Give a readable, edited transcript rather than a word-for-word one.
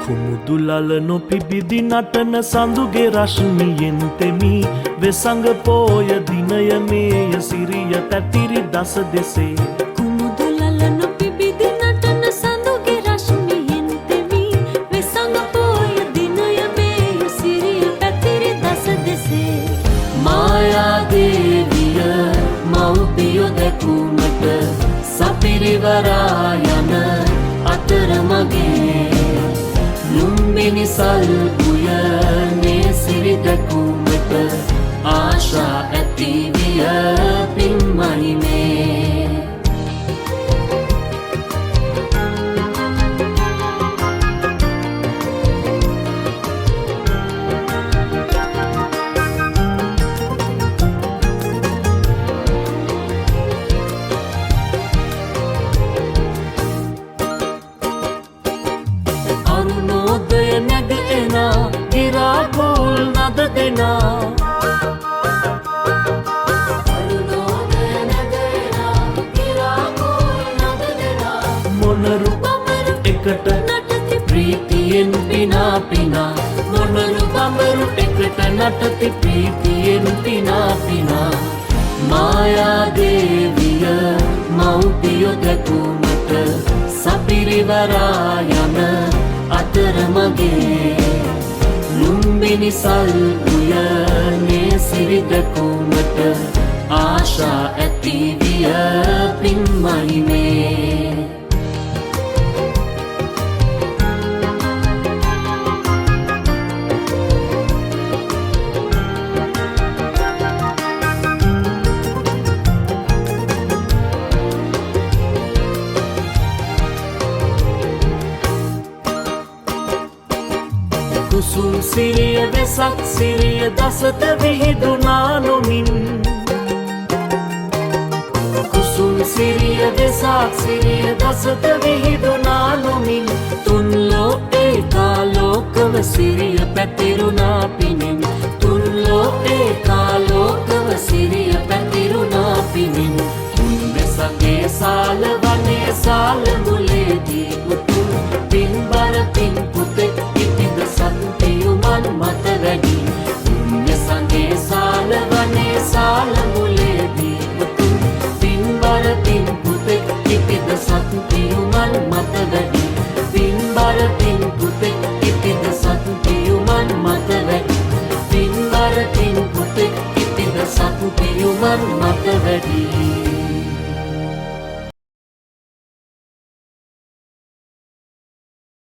කුමුදුලල නොපිබිදි නටන සඳුගේ රශ්මියෙන් තෙමි වෙසඟ පෝය දිනය මේය සිරිය පැතිරි දස දෙසේ කුමුදුලල නොපිබිදි නටන සඳුගේ රශ්මියෙන් තෙමි වෙසඟ පෝය දිනය මේය සිරිය පැතිරි දස දෙසේ මායා දේවිය මව්පියෝ දැකුමට සපිරිවරා යන අතරමගේ ලුම්බිනි සල් උයනේ සිරි දැකුමට ආශා ඇති විය පින්මහිමේ අරුණෝදය නැග එනා ගිරා කෝල් නද දෙනා අරුණෝදය නැග එනා ගිරා කෝල් නද දෙනා මොනරු බඹරු එකට නටති ප්‍රීතියෙන් පිනා පිනා මොනරු බඹරු එකට නටති ප්‍රීතියෙන් පිනා පිනා මායා දේවිය මව්පියෝ දැකුමට සපිරිවරා යන අතරමගේ ලුම්බිනි සල් උයනේ සිරි දැකුමට ආශා ඇති විය පින්මහිමේ කුසුම් සිරිය වෙසක් සිරිය දසත විහිදුනා නොමින් කුසුම් සිරිය වෙසක් සිරිය දසත විහිදුනා නොමින් තුන්ලෝ ඒකාලෝකව සිරිය පැතිරුණා පිණින් තුන්ලෝ ඒකාලෝකව සිරිය පැතිරුණා පිණින් උන්වැසගේ සාල වනේ සාල මුලේදී උතුම් පින්බර පින් පුතෙක් සත්පියුමන් මත වැඩි උන්වැසගේ සාල වනේ සාල මුලේදී උතුම් පින්බර පින් පුතෙක් ඉපිද සත්පියුමන් මත වැඩි පින්බර පින් පුතෙක් ඉපිද සත්පියුමන් මත වැඩි පින්බර පින් පුතෙක් ඉපිද සත්පියුමන් මත වැඩි